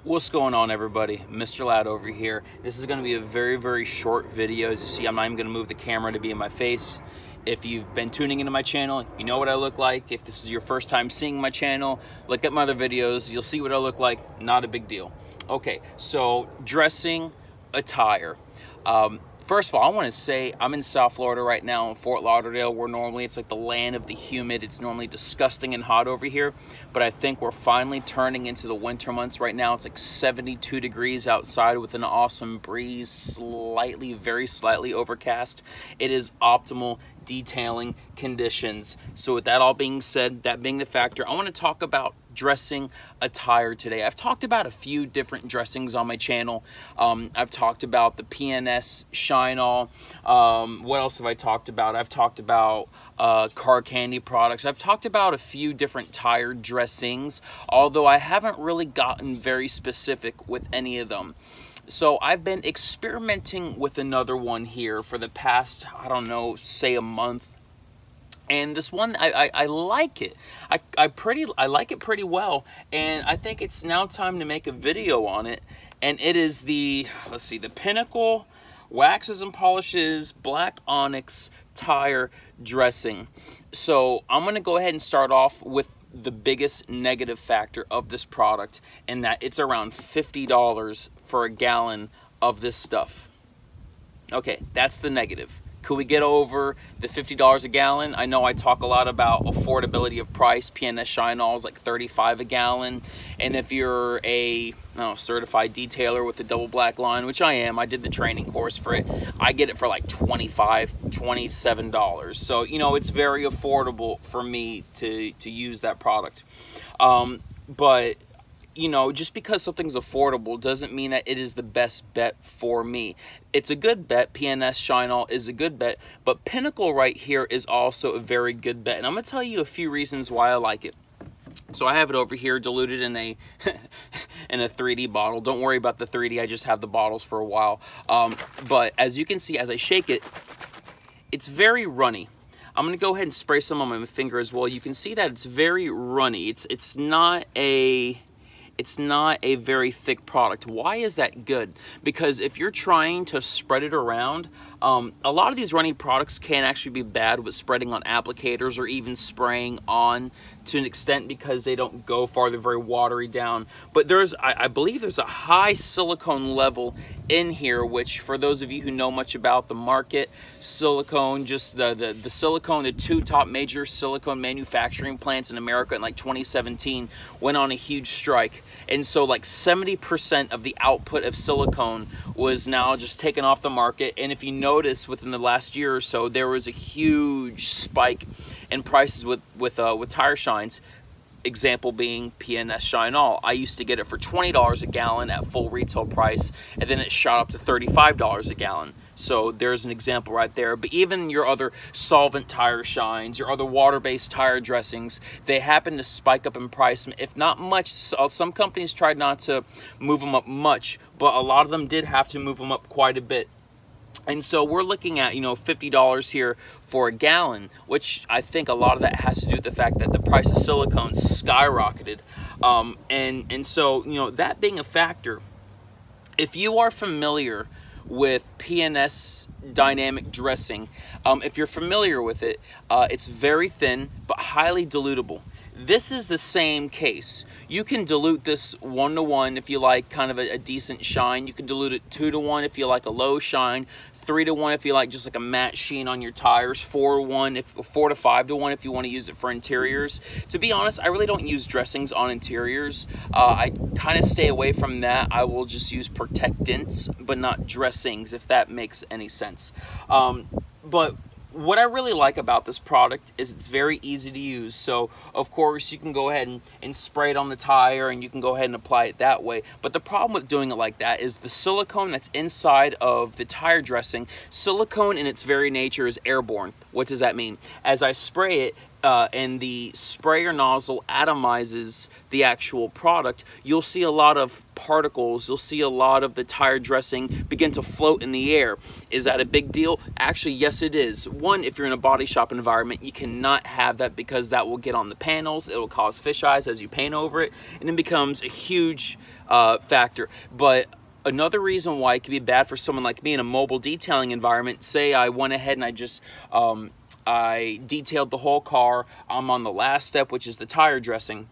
What's going on, everybody? Mr. Lad over here. This is going to be a very short video. As you see, I'm not even going to move the camera to be in my face. If you've been tuning into my channel, you know what I look like. If this is your first time seeing my channel, look at my other videos. You'll see what I look like. Not a big deal. Okay, so dressing attire. First of all, I want to say I'm in South Florida right now in Fort Lauderdale, where normally it's like the land of the humid. It's normally disgusting and hot over here, but I think we're finally turning into the winter months right now. It's like 72 degrees outside with an awesome breeze, very slightly overcast. It is optimal detailing conditions. So with that all being said, that being the factor, I want to talk about dressing attire today. I've talked about a few different dressings on my channel. I've talked about the PNS Shine All. What else have I talked about? I've talked about car candy products. I've talked about a few different tire dressings, although I haven't really gotten very specific with any of them. So I've been experimenting with another one here for the past, I don't know, say a month. And this one, I like it. I like it pretty well. And I think it's now time to make a video on it. And it is the, let's see, the Pinnacle Waxes and Polishes Black Onyx Tire Dressing. So I'm going to go ahead and start off with the biggest negative factor of this product, and that it's around $50 for a gallon of this stuff. Okay, that's the negative. Could we get over the $50 a gallon? I know I talk a lot about affordability of price. PNS Shine All is like $35 a gallon. And if you're a certified detailer with the double black line, which I am, I did the training course for it, I get it for like $25, $27. So, you know, it's very affordable for me to use that product. But you know, just because something's affordable doesn't mean that it is the best bet for me. It's a good bet. PNS Shine All is a good bet, but Pinnacle right here is also a very good bet. And I'm going to tell you a few reasons why I like it. So I have it over here diluted in a in a 3D bottle. Don't worry about the 3D. I just have the bottles for a while. But as you can see, as I shake it, it's very runny. I'm going to go ahead and spray some on my finger as well. You can see that it's very runny. It's not a very thick product. Why is that good? Because if you're trying to spread it around, a lot of these runny products can actually be bad with spreading on applicators or even spraying on to an extent because they don't go far, they're very watery down. But I believe there's a high silicone level in here, which for those of you who know much about the market, silicone, just the silicone, the two top major silicone manufacturing plants in America in like 2017 went on a huge strike. And so like 70% of the output of silicone was now just taken off the market. And if you notice within the last year or so, there was a huge spike in prices with tire shines. Example being PNS Shine All. I used to get it for $20 a gallon at full retail price, and then it shot up to $35 a gallon. So there's an example right there. But even your other solvent tire shines, your other water-based tire dressings, they happen to spike up in price. If not much, some companies tried not to move them up much, but a lot of them did have to move them up quite a bit. And so we're looking at, you know, $50 here for a gallon, which I think a lot of that has to do with the fact that the price of silicone skyrocketed. And so, you know, that being a factor, if you are familiar with PNS dynamic dressing, if you're familiar with it, it's very thin but highly dilutable. This is the same case. You can dilute this 1-to-1 if you like kind of a decent shine. You can dilute it 2-to-1 if you like a low shine, 3-to-1 if you like just like a matte sheen on your tires, 4-to-1 4 to 5-to-1 if you want to use it for interiors. To be honest, I really don't use dressings on interiors. I kind of stay away from that. I will just use protectants, but not dressings, if that makes any sense. But what I really like about this product is it's very easy to use. So, of course, you can go ahead and spray it on the tire, and you can go ahead and apply it that way. But the problem with doing it like that is the silicone that's inside of the tire dressing, silicone in its very nature is airborne. What does that mean? As I spray it, and the sprayer nozzle atomizes the actual product, you'll see a lot of particles, you'll see a lot of the tire dressing begin to float in the air. Is that a big deal? Actually, yes it is. One, if you're in a body shop environment, you cannot have that because that will get on the panels, it will cause fish eyes as you paint over it, and it becomes a huge factor. But another reason why it can be bad for someone like me in a mobile detailing environment, say I went ahead and I just I detailed the whole car, I'm on the last step, which is the tire dressing,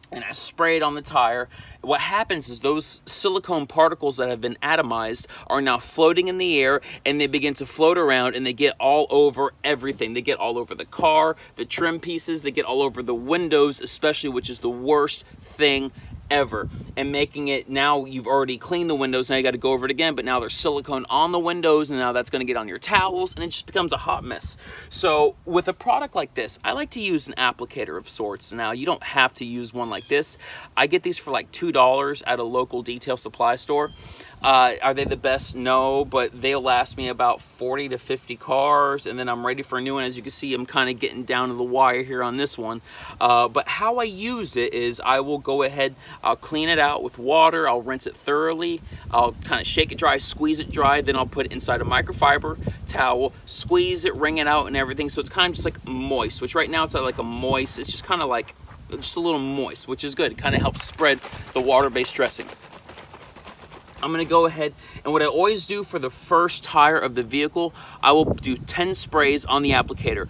and I spray it on the tire. What happens is those silicone particles that have been atomized are now floating in the air, and they begin to float around, and they get all over everything. They get all over the car, the trim pieces, they get all over the windows especially, which is the worst thing ever. And making it, now you've already cleaned the windows, now you got to go over it again, but now there's silicone on the windows, and now that's going to get on your towels, and it just becomes a hot mess. So with a product like this, I like to use an applicator of sorts. Now you don't have to use one like this. I get these for like $2 at a local detail supply store. Are they the best? No, but they'll last me about 40 to 50 cars, and then I'm ready for a new one. As you can see, I'm kind of getting down to the wire here on this one. But how I use it is I will go ahead, I'll clean it out with water, I'll rinse it thoroughly, I'll kind of shake it dry, squeeze it dry, then I'll put it inside a microfiber towel, squeeze it, wring it out and everything, so it's kind of just like moist, which right now it's like a moist, it's just kind of like, just a little moist, which is good. It kind of helps spread the water-based dressing. I'm gonna go ahead, and what I always do for the first tire of the vehicle, I will do 10 sprays on the applicator.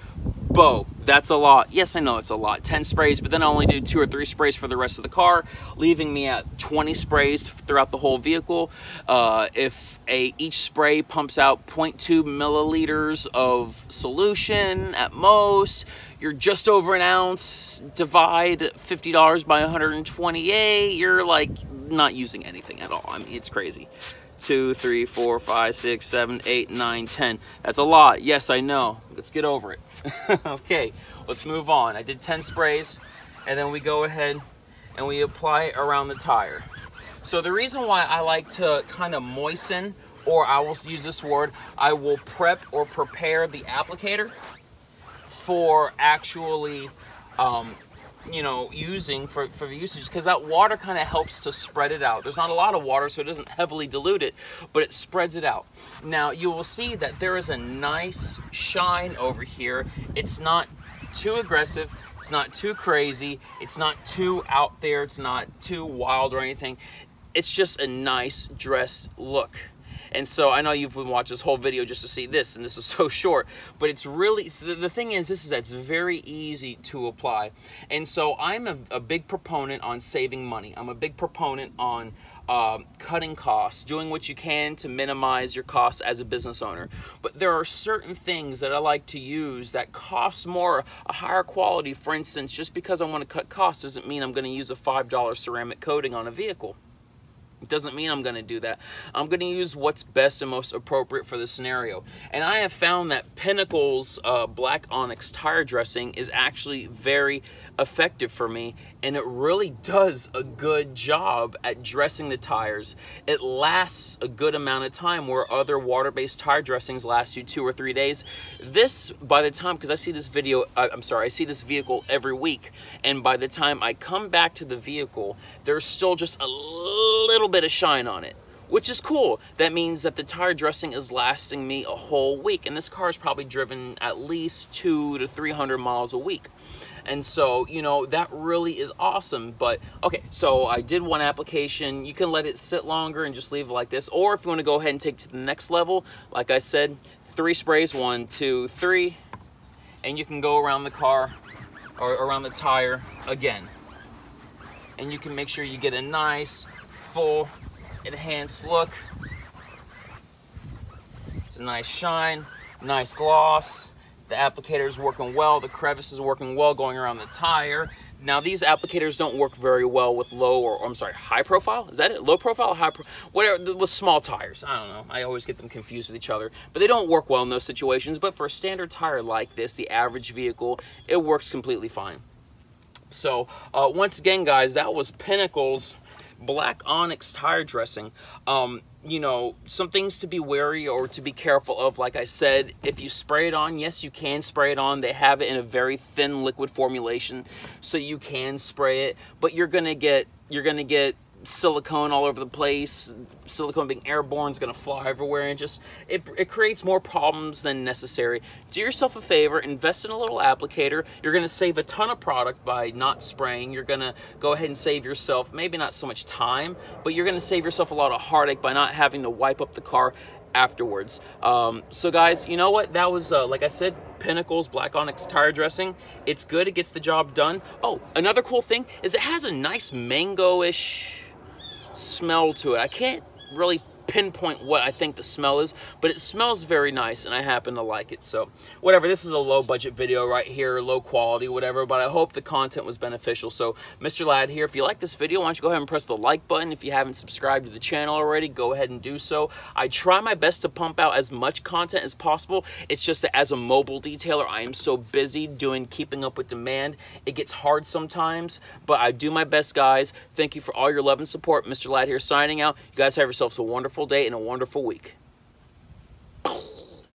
Bo, that's a lot. Yes, I know it's a lot, 10 sprays, but then I only do 2 or 3 sprays for the rest of the car, leaving me at 20 sprays throughout the whole vehicle. If each spray pumps out 0.2 milliliters of solution at most, you're just over an ounce, divide $50 by 128, you're like not using anything at all. I mean, it's crazy. 2, 3, 4, 5, 6, 7, 8, 9, 10. That's a lot. Yes, I know. Let's get over it. Okay, let's move on. I did 10 sprays, and then we go ahead and we apply it around the tire. So the reason why I like to kind of moisten, or I will use this word, I will prep or prepare the applicator for actually you know, using for the usage, because that water kind of helps to spread it out. There's not a lot of water, so it doesn't heavily dilute it, but it spreads it out. Now you will see that there is a nice shine over here. It's not too aggressive, it's not too crazy, it's not too out there, it's not too wild or anything. It's just a nice dressed look. And so I know you've been watching this whole video just to see this, and this is so short, but it's really, the thing is, it's very easy to apply. And so I'm a big proponent on saving money. I'm a big proponent on cutting costs, doing what you can to minimize your costs as a business owner. But there are certain things that I like to use that cost more, a higher quality. For instance, just because I want to cut costs doesn't mean I'm going to use a $5 ceramic coating on a vehicle. It doesn't mean I'm going to do that. I'm going to use what's best and most appropriate for the scenario. And I have found that Pinnacle's black Onyx tire dressing is actually very effective for me, and it really does a good job at dressing the tires. It lasts a good amount of time where other water-based tire dressings last you 2 or 3 days. This, by the time, because I see this video, I see this vehicle every week, and by the time I come back to the vehicle, there's still just a little bit of shine on it, which is cool. That means that the tire dressing is lasting me a whole week, and this car is probably driven at least 200 to 300 miles a week. And so, you know, that really is awesome. But okay, so I did one application. You can let it sit longer and just leave it like this, or if you want to go ahead and take it to the next level, like I said, 3 sprays, 1, 2, 3, and you can go around the car or around the tire again, and you can make sure you get a nice full enhanced look. It's a nice shine, nice gloss. The applicator is working well, the crevice is working well going around the tire. Now these applicators don't work very well with low or I'm sorry, high profile? Is that it? Low profile, high profile? Whatever, with small tires. I don't know. I always get them confused with each other. But they don't work well in those situations. But for a standard tire like this, the average vehicle, it works completely fine. So once again, guys, that was Pinnacle's Black Onyx tire dressing. You know, some things to be wary or to be careful of. Like I said, if you spray it on, yes, you can spray it on. They have it in a very thin liquid formulation, so you can spray it, but you're gonna get silicone all over the place. Silicone being airborne is going to fly everywhere, and just it creates more problems than necessary. Do yourself a favor, invest in a little applicator. You're going to save a ton of product by not spraying. You're going to go ahead and save yourself maybe not so much time, but you're going to save yourself a lot of heartache by not having to wipe up the car afterwards. So guys, you know what, that was like I said, Pinnacle's Black Onyx tire dressing. It's good, it gets the job done. Oh, another cool thing is it has a nice mango-ish smell to it. I can't really pinpoint what I think the smell is, but it smells very nice and I happen to like it. So whatever, this is a low budget video right here, low quality, whatever, but I hope the content was beneficial. So Mr. Ladd here. If you like this video, why don't you go ahead and press the like button. If you haven't subscribed to the channel already, go ahead and do so. I try my best to pump out as much content as possible. It's just that as a mobile detailer, I am so busy keeping up with demand. It gets hard sometimes, but I do my best, guys. Thank you for all your love and support. Mr. Ladd here signing out. You guys have yourselves a wonderful day and a wonderful week.